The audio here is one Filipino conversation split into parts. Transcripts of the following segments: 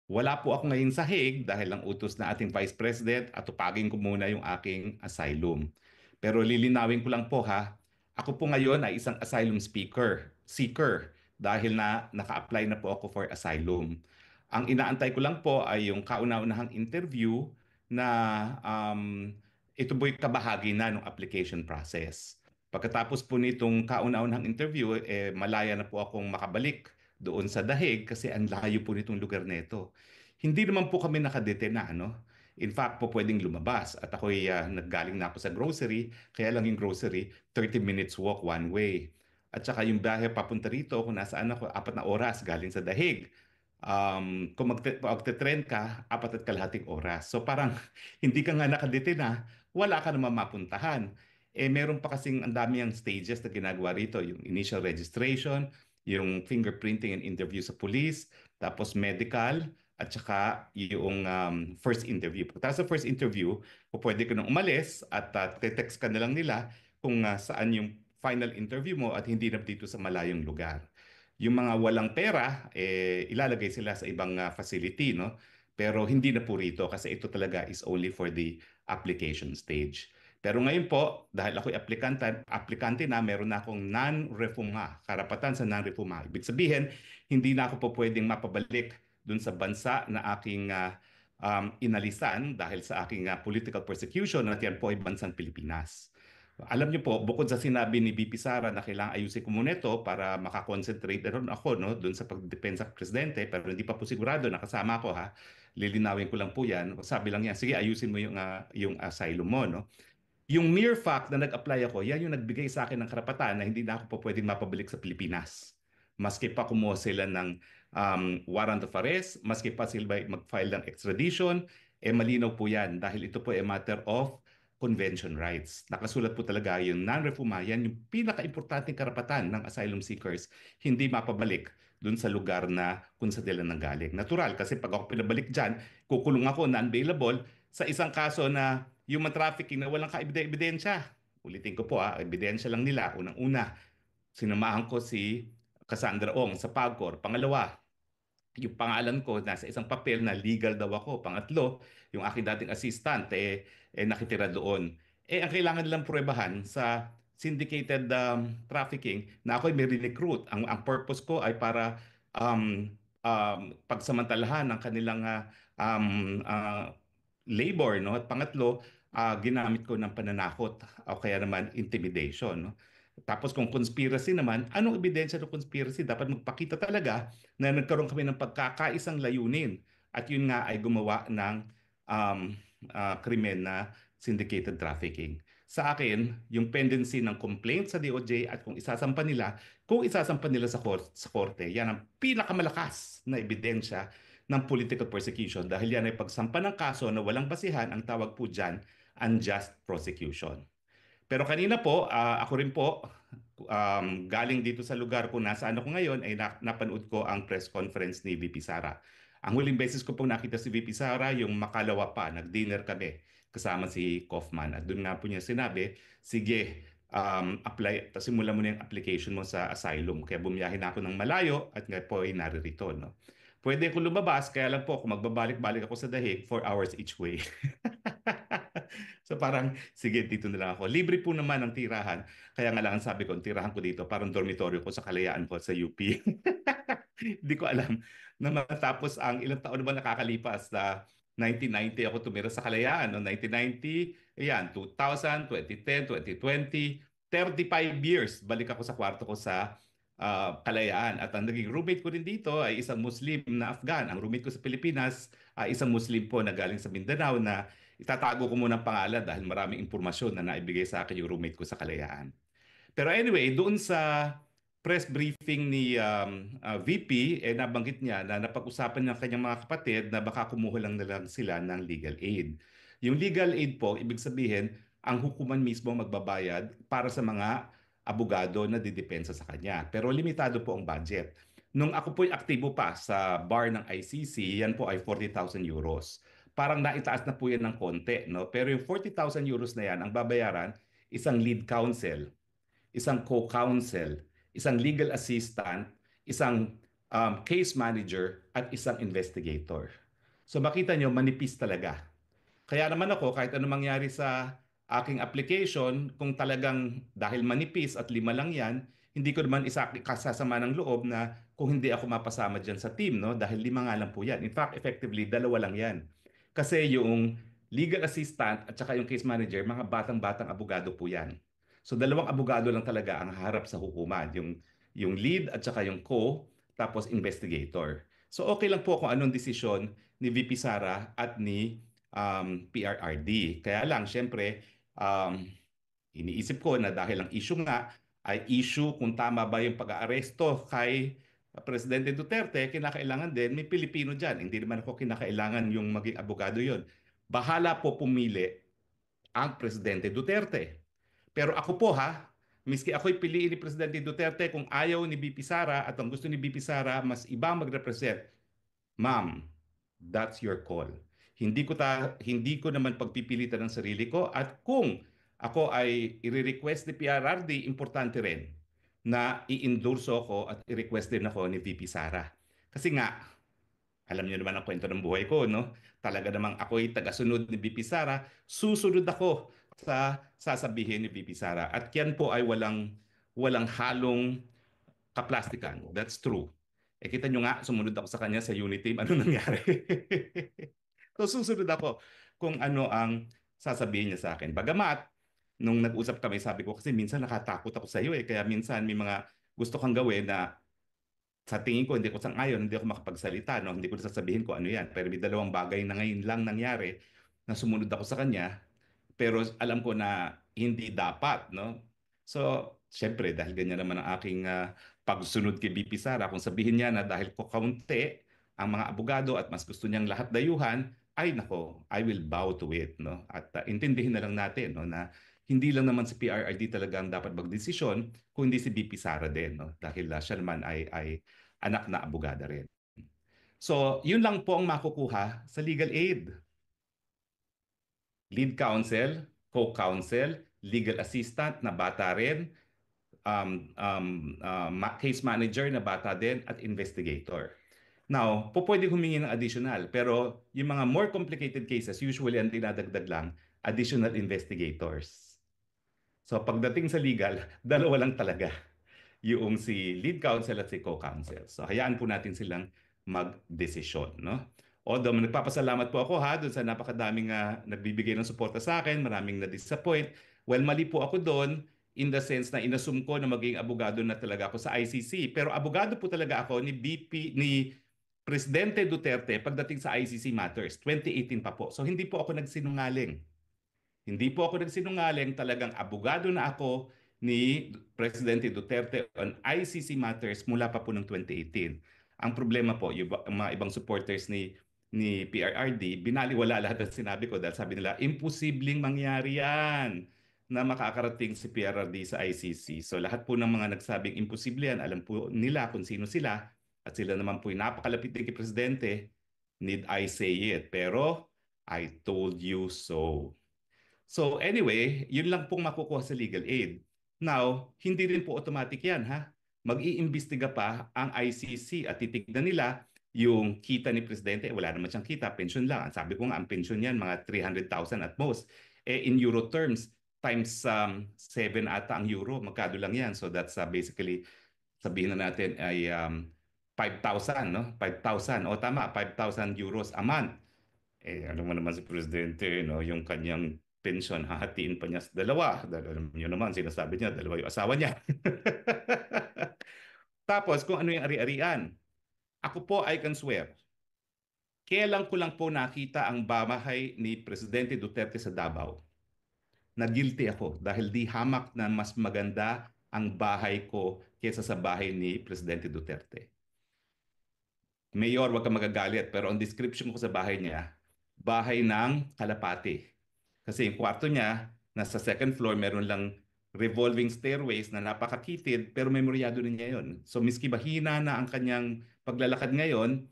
Wala po ako ngayon sa Hague dahil ang utos na ating Vice President at tupagin ko muna yung aking asylum. Pero lilinawin ko lang po ha, ako po ngayon ay isang asylum seeker dahil na naka-apply na po ako for asylum. Ang inaantay ko lang po ay yung kauna-unahang interview na ito po'y kabahagi na ng application process. Pagkatapos po nitong kauna-unahang interview, malaya na po akong makabalik doon sa Dahig kasi ang layo po nitong lugar nito. Hindi naman po kami nakadetena, ano? In fact po pwedeng lumabas at ako'y naggaling na ako sa grocery, kaya lang yung grocery, 30 minutes walk one way. At saka yung biyahe papunta rito, kung nasaan ako, 4 na oras galing sa Dahig. Kung magte-trend ka, 4 at kalahating oras. So parang hindi ka nga nakadetena, wala ka naman mapuntahan. Meron pa kasing ang dami ang stages na ginagawa rito, yung initial registration, yung fingerprinting and interview sa police, tapos medical, at saka yung first interview. Pagkatapos sa first interview, pwede ka nang umalis at text ka na lang nila kung saan yung final interview mo at hindi na dito sa malayong lugar. Yung mga walang pera, ilalagay sila sa ibang facility, no? Pero hindi na po rito kasi ito talaga is only for the application stage. Pero ngayon po, dahil ako'y aplikante na, meron na akong non-refuma, karapatan sa non-refuma. Ibig sabihin, hindi na ako po pwedeng mapabalik dun sa bansa na aking inalisan dahil sa aking political persecution at yan po ay bansang Pilipinas. Alam niyo po, bukod sa sinabi ni VP Sara na kailangan ayusin ko muna ito para makakonsentrate na rin ako no, doon sa pagdepensa ng presidente, pero hindi pa po sigurado, nakasama ko ha, lilinawin ko lang po yan. Sabi lang niya, sige ayusin mo yung asylum mo. No? Yung mere fact na nag-apply ako, yan yung nagbigay sa akin ng karapatan na hindi na ako pa pwedeng mapabalik sa Pilipinas. Maski pa kumuha sila ng warrant of arrest, maski pa sila mag-file ng extradition, malinaw po yan dahil ito po ay matter of convention rights. Nakasulat po talaga yung non-refuma, yan yung pinaka-importanting karapatan ng asylum seekers, hindi mapabalik dun sa lugar na kung sa nila nanggaling. Natural, kasi pag ako pinabalik dyan, kukulong ako, non-bailable, sa isang kaso na human trafficking na walang kaebidensya. Ulitin ko po ebidensya lang nila. Unang-una, sinamahan ko si Cassandra Ong sa PAGCOR. Pangalawa, yung pangalan ko nasa isang papel na legal daw ako. Pangatlo, yung aking dating assistant nakitira doon. Ang kailangan nilang pruwebahan sa syndicated trafficking na ako ay may recruit. Ang purpose ko ay para pagsamantalahan ng kanilang labor, no? At pangatlo, ginamit ko ng pananakot o kaya naman intimidation, no? Tapos kung conspiracy naman, anong ebidensya ng conspiracy? Dapat magpakita talaga na nagkaroon kami ng pagkakaisang layunin at yun nga ay gumawa ng um, krimen na syndicated trafficking. Sa akin, yung pendency ng complaint sa DOJ at kung isasampa nila sa korte, yan ang pinakamalakas na ebidensya ng political persecution dahil yan ay pagsampa ng kaso na walang basihan, ang tawag po dyan, unjust prosecution. Pero kanina po, ako rin po, galing dito sa lugar kung nasaan ako ngayon, ay napanood ko ang press conference ni VP Sara. Ang huling beses ko pong nakita si VP Sara, yung makalawa pa, nag-dinner kami kasama si Kaufman. At doon nga po niya sinabi, sige, apply, simulan mo na yung application mo sa asylum. Kaya bumiyahin na ako ng malayo at nga po ay naririto. No? Pwede ko lumabas, kaya lang po, kung magbabalik-balik ako sa Dahig, 4 hours each way. So parang, sige, dito na lang ako. Libre po naman ang tirahan. Kaya nga lang ang sabi ko, ang tirahan ko dito, parang dormitoryo ko sa Kalayaan ko sa UP. Hindi ko alam na matapos ang ilang taon na ba nakakalipas na 1990 ako tumira sa Kalayaan. No? 1990, ayan, 2000, 2010, 2020, 35 years balik ako sa kwarto ko sa Kalayaan. At ang naging roommate ko rin dito ay isang Muslim na Afghan. Ang roommate ko sa Pilipinas ay isang Muslim po na galing sa Mindanao na itatago ko muna ang pangalan dahil maraming impormasyon na naibigay sa akin yung roommate ko sa Kalayaan. Pero anyway, doon sa press briefing ni VP, nabanggit niya na napag-usapan ng kanyang mga kapatid na baka kumuha lang na lang sila ng legal aid. Yung legal aid po, ibig sabihin, ang hukuman mismo magbabayad para sa mga abogado na didepensa sa kanya. Pero limitado po ang budget. Nung ako po'y aktibo pa sa bar ng ICC, yan po ay 40,000 euros. Parang naitaas na po yan ng konti, no? Pero yung 40,000 euros na yan, ang babayaran, isang lead counsel, isang co-counsel, isang legal assistant, isang case manager at isang investigator. So makita nyo, manipis talaga. Kaya naman ako, kahit ano mangyari sa aking application, kung talagang dahil manipis at lima lang yan, hindi ko naman kasasama ng loob na kung hindi ako mapasama dyan sa team, no? Dahil lima nga lang po yan. In fact, effectively, dalawa lang yan. Kasi yung legal assistant at saka yung case manager, mga batang-batang abogado po yan. So dalawang abogado lang talaga ang harap sa hukuman. Yung lead at saka yung tapos investigator. So okay lang po kung anong desisyon ni VP Sara at ni PRRD. Kaya lang, syempre, um, iniisip ko na dahil ang issue nga ay issue kung tama ba yung pag-aaresto kay Presidente Duterte, kinakailangan din may Pilipino dyan. Hindi naman ako kinakailangan yung maging abogado yon. Bahala po pumili ang Presidente Duterte. Pero ako po ha, miski ako'y piliin ni Presidente Duterte kung ayaw ni BP Sara at ang gusto ni BP Sara mas ibang mag-represent, ma'am, that's your call. Hindi ko naman pagpipilitan ng sarili ko at kung ako ay i-request ni PRRD, importante rin na i-endorso ako at i-request din ako ni VP Sara. Kasi nga, alam niyo naman ang kwento ng buhay ko, no? Talaga namang ako'y tagasunod ni VP Sara, susunod ako sa sasabihin ni VP Sara. At yan po ay walang halong kaplastikan. That's true. Eh kita nyo nga, sumunod ako sa kanya sa Unity. Ano nangyari? So susunod ako kung ano ang sasabihin niya sa akin. Bagamat, nung nag-usap kami, sabi ko kasi minsan nakatakot ako sa iyo eh. Kaya minsan may mga gusto kang gawin na sa tingin ko hindi ko sang-ayon, hindi ako makapagsalita, no? Hindi ko sasabihin ko ano yan. Pero may dalawang bagay na ngayon lang nangyari na sumunod ako sa kanya pero alam ko na hindi dapat, no? So, syempre, dahil ganyan naman ang aking pagsunod kay BP Sara, kung sabihin niya na dahil ko kaunti ang mga abogado at mas gusto niyang lahat dayuhan, ay nako, I will bow to it, no? At intindihin na lang natin, no, na hindi lang naman si PRRD talaga ang dapat magdesisyon, kundi si BP Sara din, no? Dahil siya naman ay anak na abogada rin. So, yun lang po ang makukuha sa legal aid. Lead counsel, co-counsel, legal assistant na bata rin, case manager na bata din, at investigator. Now, po pwede humingi ng additional, pero yung mga more complicated cases, usually ang dinadagdag lang, additional investigators. So pagdating sa legal, dalawa lang talaga yung si lead counsel at si co-counsel. So hayaan po natin silang magdesisyon, no? Although nagpapasalamat po ako ha doon sa napakadaming nagbibigay ng suporta sa akin, maraming na-disappoint. Well, mali po ako doon in the sense na inassume ko na maging abogado na talaga ako sa ICC. Pero abogado po talaga ako ni Presidente Duterte pagdating sa ICC matters, 2018 pa po. So hindi po ako nagsinungaling. Hindi po ako nagsinungaling, talagang abogado na ako ni Presidente Duterte on ICC matters mula pa po ng 2018. Ang problema po, yung mga ibang supporters ni PRRD, binaliwala lahat ng sinabi ko dahil sabi nila, imposibleng mangyari yan na makakarating si PRRD sa ICC. So lahat po ng mga nagsabing imposible yan, alam po nila kung sino sila at sila naman po yung napakalapit din kay Presidente, need I say it. Pero I told you so. So anyway, yun lang pong makukuha sa legal aid. Now, hindi rin po automatic yan ha. Mag-iimbestiga pa ang ICC at titignan nila yung kita ni Presidente. Wala naman siyang kita, pension lang. Ang sabi ko nga, ang pension niyan, mga 300,000 at most. Eh, in euro terms, times 7 ata ang euro, magkado lang yan. So that's basically, sabihin na natin ay 5,000, no? 5,000. O tama, 5,000 euros a month. Eh, alam mo naman si Presidente, no, yung kanyang pensyon, hahatiin pa niya sa dalawa. Dahil alam niyo naman, sinasabi niya, dalawa yung asawa niya. Tapos, kung ano yung ari-arian. Ako po, I can swear, kailan ko lang po nakita ang bahay ni Presidente Duterte sa Davao. Na guilty ako dahil di hamak na mas maganda ang bahay ko kaysa sa bahay ni Presidente Duterte. Mayor, wag ka magagalit, pero ang description ko sa bahay niya, bahay ng kalapati. Kasi yung kwarto niya, nasa second floor, meron lang revolving stairways na napakakitid, pero memoryado na niya yun. So miski mahina na ang kanyang paglalakad ngayon,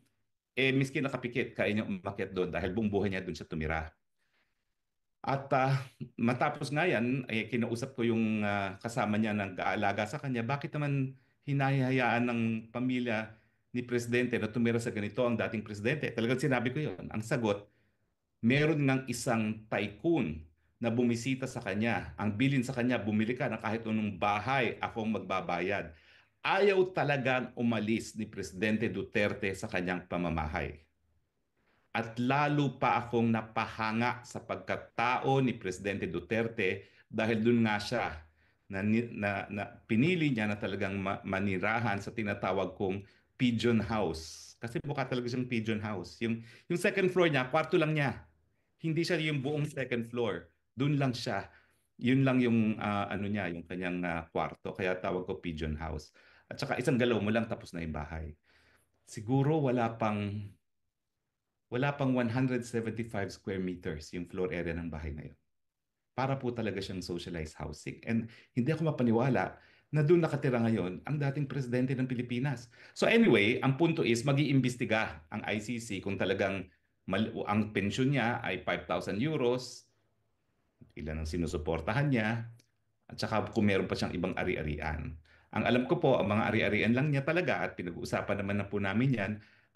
eh miski nakapikit, kaya niya umakyat doon dahil buong buhay niya doon siya tumira. At matapos nga yan, eh, kinausap ko yung kasama niya ng kaalaga sa kanya, bakit naman hinahayaan ng pamilya ni Presidente na tumira sa ganito ang dating Presidente? Talagang sinabi ko yon. Ang sagot, meron ngang isang tycoon na bumisita sa kanya. Ang bilin sa kanya, bumili ka ng kahit anong bahay, akong magbabayad. Ayaw talagang umalis ni Presidente Duterte sa kanyang pamamahay. At lalo pa akong napahanga sa pagkatao ni Presidente Duterte dahil dun nga siya na pinili niya na talagang manirahan sa tinatawag kong pigeon house. Kasi mukha talaga siyang pigeon house. Yung second floor niya, kwarto lang niya. Hindi siya yung buong second floor. Doon lang siya. Yun lang yung ano niya, yung kanyang kwarto. Kaya tawag ko pigeon house. At saka isang galaw mo lang tapos na yung bahay. Siguro wala pang 175 square meters yung floor area ng bahay na yun. Para po talaga siyang socialized housing. And hindi ako mapaniwala na doon nakatira ngayon ang dating presidente ng Pilipinas. So anyway, ang punto is mag-iimbestiga ang ICC kung talagang ang pensyon niya ay 5,000 euros, ilan ang sinusuportahan niya, at saka kung meron pa siyang ibang ari-arian. Ang alam ko po, ang mga ari-arian lang niya talaga at pinag-uusapan naman na po namin yan,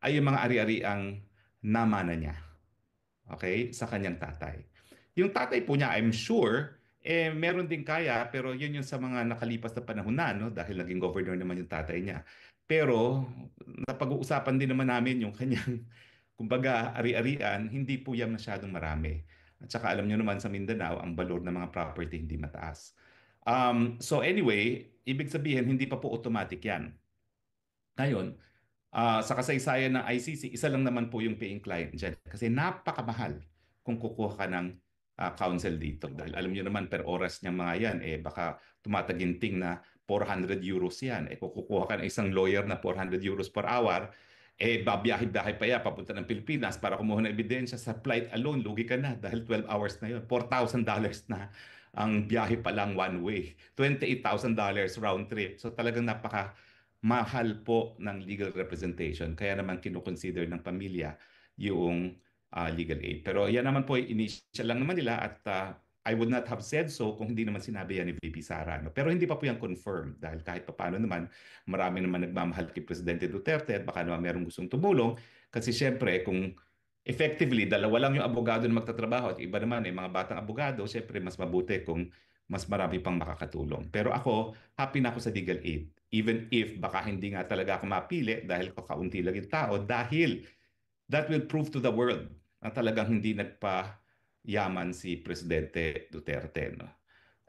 ay yung mga ari-ariang namana niya. Okay? Sa kanyang tatay. Yung tatay po niya, I'm sure, meron din kaya, pero yun yung sa mga nakalipas na panahon na, no? Dahil naging governor naman yung tatay niya. Pero, napag-uusapan din naman namin yung kanyang, kumbaga, ari-arian, hindi po yan masyadong marami. At saka alam niyo naman sa Mindanao, ang valor ng mga property hindi mataas. So anyway, ibig sabihin, hindi pa po automatic yan. Ngayon, sa kasaysayan ng ICC, isa lang naman po yung paying client dyan. Kasi napakamahal kung kukuha ka ng counsel dito. Dahil alam niyo naman per oras niyang mga yan, baka tumataginting na 400 euros yan. Kung kukuha ka ng isang lawyer na 400 euros per hour, babiyahe-biyahe pa yan papunta ng Pilipinas para kumuha ng ebidensya sa flight alone, lugi ka na dahil 12 hours na yun. $4,000 na ang biyahe pa lang one way. $28,000 round trip. So talagang mahal po ng legal representation. Kaya naman kinukonsider ng pamilya yung legal aid. Pero yan naman po, initial lang naman nila at I would not have said so kung hindi naman sinabi yan ni VP Sara. No? Pero hindi pa po yan confirmed dahil kahit paano naman, marami naman nagmamahal kay Presidente Duterte at baka naman merong gustong tumulong. Kasi syempre, kung effectively, dalawa lang yung abogado na magtatrabaho at iba naman mga batang abogado, syempre mas mabuti kung mas marami pang makakatulong. Pero ako, happy na ako sa legal aid. Even if baka hindi nga talaga ako mapili dahil kakaunti lang yung tao, dahil that will prove to the world na talagang hindi nagpa-yaman si Presidente Duterte. No?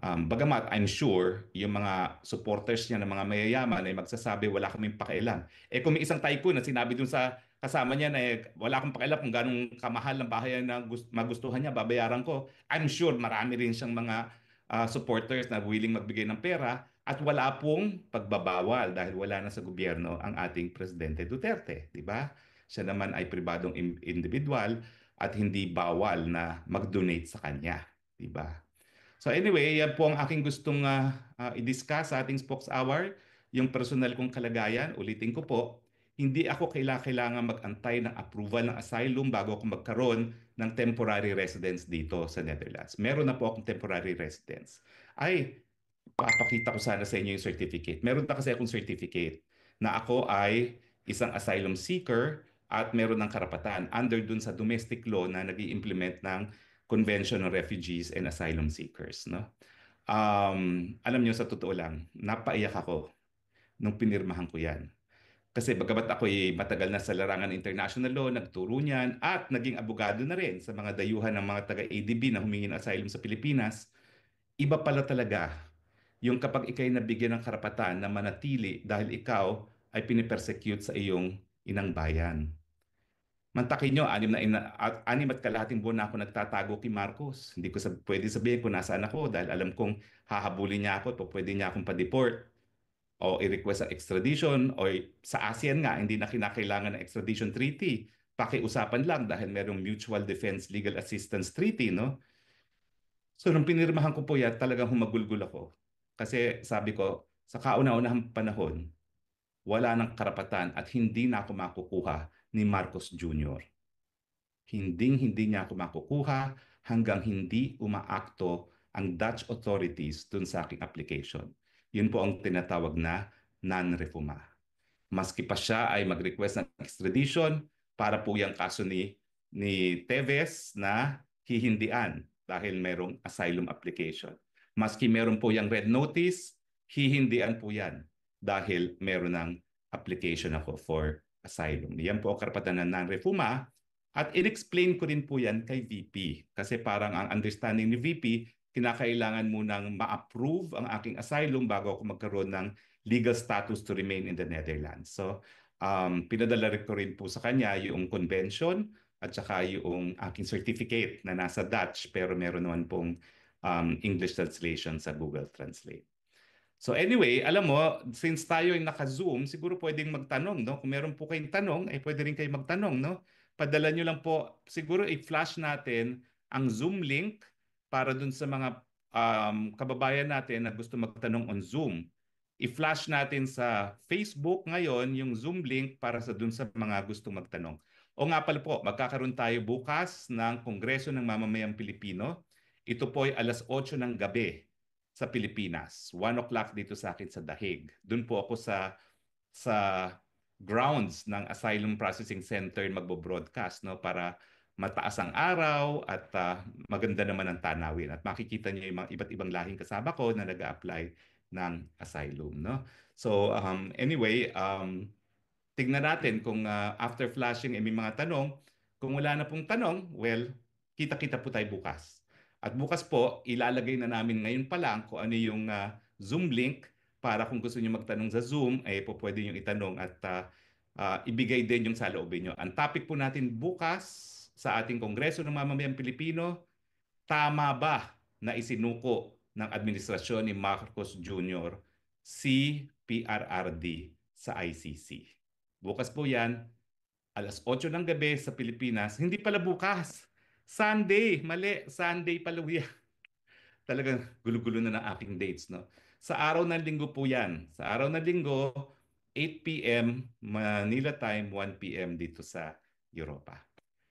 Bagamat I'm sure yung mga supporters niya ng mga mayayaman ay magsasabi wala kaming pakialam. Kung may isang tycoon na sinabi dun sa kasama niya na wala akong pakialam kung ganong kamahal ng bahay na magustuhan niya, babayaran ko. I'm sure marami rin siyang mga supporters na willing magbigay ng pera at wala pong pagbabawal dahil wala na sa gobyerno ang ating Presidente Duterte, di ba? Siya naman ay pribadong individual at hindi bawal na mag-donate sa kanya, di ba? So anyway, yan po ang aking gustong i-discuss sa ating Spokes Hour. Yung personal kong kalagayan, ulitin ko po, hindi ako kailangan mag-antay ng approval ng asylum bago ako magkaroon ng temporary residence dito sa Netherlands. Meron na po akong temporary residence. Ay, papakita ko sana sa inyo yung certificate. Meron na kasi akong certificate na ako ay isang asylum seeker at meron ng karapatan under dun sa domestic law na nag implement ng Convention on Refugees and Asylum Seekers. No? Alam niyo, sa totoo lang, napaiyak ako nung pinirmahan ko yan. Kasi bagamat ako'y matagal na sa larangan ng international law, nagturo niyan at naging abogado na rin sa mga dayuhan ng mga taga-ADB na humingi ng asylum sa Pilipinas, iba pala talaga yung kapag ikay nabigyan ng karapatan na manatili dahil ikaw ay pinipersecute sa iyong inang bayan. Mantakin nyo, 6 at kalahating buwan na ako nagtatago kay Marcos. Hindi ko pwede sabihin kung nasaan ako dahil alam kong hahabulin niya ako at pwede niya akong pa-deport o i-request ang extradition o sa ASEAN nga, hindi na kinakailangan ng extradition treaty. Pakiusapan lang dahil merong Mutual Defense Legal Assistance Treaty, no? So nung pinirmahan ko po yan, talagang humagulgol ako. Kasi sabi ko, sa kauna-unahang panahon, wala ng karapatan at hindi na ako makukuha ni Marcos Jr. Hinding-hindi niya ako makukuha hanggang hindi umaakto ang Dutch authorities dun sa aking application. Yun po ang tinatawag na non-refuma. Maski pa siya ay mag-request ng extradition para po yung kaso ni Teves na hihindian dahil merong asylum application. Maski meron po yung red notice, hihindian po yan dahil meron ng application ako for asylum. Yan po ang karapatan ng non-refuma at in-explain ko rin po yan kay VP kasi parang ang understanding ni VP, kinakailangan munang ma-approve ang aking asylum bago ako magkaroon ng legal status to remain in the Netherlands. So, pinadala ko rin po sa kanya yung convention at saka yung aking certificate na nasa Dutch pero meron naman pong English translation sa Google Translate. So anyway, alam mo, since tayo ay naka-Zoom, siguro pwedeng magtanong, no? Kung meron po kayong tanong, ay pwede rin kayo magtanong, no? Padala nyo lang po, siguro i-flash natin ang Zoom link para dun sa mga kababayan natin na gusto magtanong on Zoom. I-flash natin sa Facebook ngayon yung Zoom link para sa dun sa mga gustong magtanong. O nga pala po, magkakaroon tayo bukas ng Kongreso ng Mamamayang Pilipino. Ito po ay alas 8 ng gabi sa Pilipinas. 1 o'clock dito sa akin sa Dahig. Doon po ako sa grounds ng Asylum Processing Center magbo-broadcast, no, para mataas ang araw at maganda naman ang tanawin at makikita niyo yung mga iba't ibang lahing kasama ko na nag-a-apply ng asylum, no. So anyway, tignan natin kung after flashing may mga tanong. Kung wala na pong tanong, well, kita-kita po tayo bukas. At bukas po, ilalagay na namin ngayon pa lang kung ano yung Zoom link para kung gusto niyo magtanong sa Zoom, ay po pwede niyo itanong at ibigay din yung saloobin niyo. Ang topic po natin bukas sa ating Kongreso ng Mamamayang Pilipino, tama ba na isinuko ng administrasyon ni Marcos Jr. si PRRD sa ICC? Bukas po yan, alas 8 ng gabi sa Pilipinas. Hindi pala bukas. Sunday. Mali. Sunday pala yan. Talagang gulo-gulo na ng aking dates, no? Sa araw ng linggo po yan. Sa araw ng linggo, 8 p.m. Manila time, 1 p.m. dito sa Europa.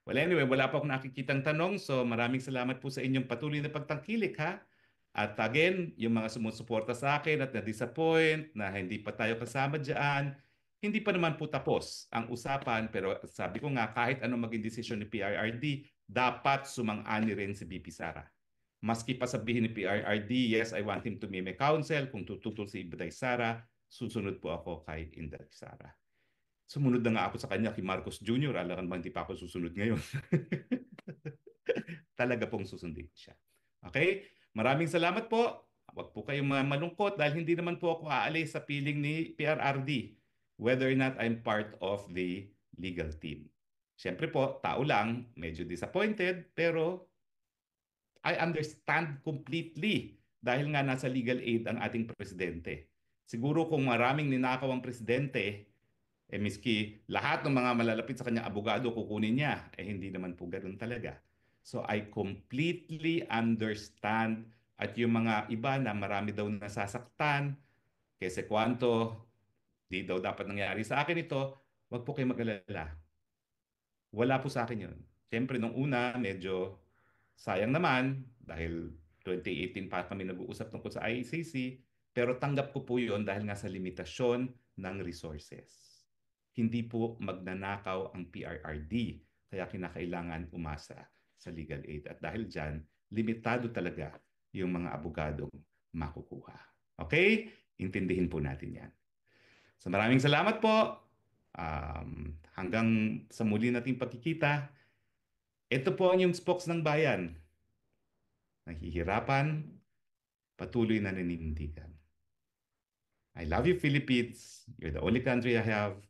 Well, anyway, wala pa akong nakikitang tanong. So maraming salamat po sa inyong patuloy na pagtangkilik, ha? At again, yung mga sumusuporta sa akin at na-disappoint na hindi pa tayo kasama dyan, hindi pa naman po tapos ang usapan. Pero sabi ko nga, kahit anong maging desisyon ni PRRD, dapat sumang-ani rin si BP Sara. Maski pa sabihin ni PRRD, yes, I want him to be my counsel. Kung tututol si Inday Sara, susunod po ako kay Inday Sara. Sumunod na nga ako sa kanya kay Marcos Jr. Alam naman, hindi pa ako susunod ngayon. Talaga pong susundin siya. Okay? Maraming salamat po. Huwag po kayong malungkot dahil hindi naman po ako aalis sa piling ni PRRD whether or not I'm part of the legal team. Siyempre po, tao lang, medyo disappointed, pero I understand completely dahil nga nasa legal aid ang ating presidente. Siguro kung maraming ninakaw ang presidente, miski lahat ng mga malalapit sa kanyang abogado kukunin niya, hindi naman po ganoon talaga. So I completely understand at yung mga iba na marami daw nasasaktan, kasi kwanto, di daw dapat nangyari sa akin ito, wag po kayo mag-alala. Wala po sa akin yun. Siyempre, nung una, medyo sayang naman dahil 2018 pa kami nag-uusap tungkol sa ICC, pero tanggap ko po yun dahil nga sa limitasyon ng resources. Hindi po magnanakaw ang PRRD, kaya kinakailangan umasa sa legal aid. At dahil dyan, limitado talaga yung mga abogadong makukuha. Okay? Intindihin po natin yan. So maraming salamat po. Hanggang sa muli nating pagkikita, ito po ang yung spokes ng bayan. Nahihirapan, patuloy na naninindigan. I love you, Philippines. You're the only country I have.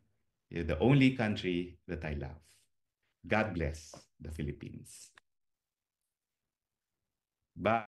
You're the only country that I love. God bless the Philippines. Bye.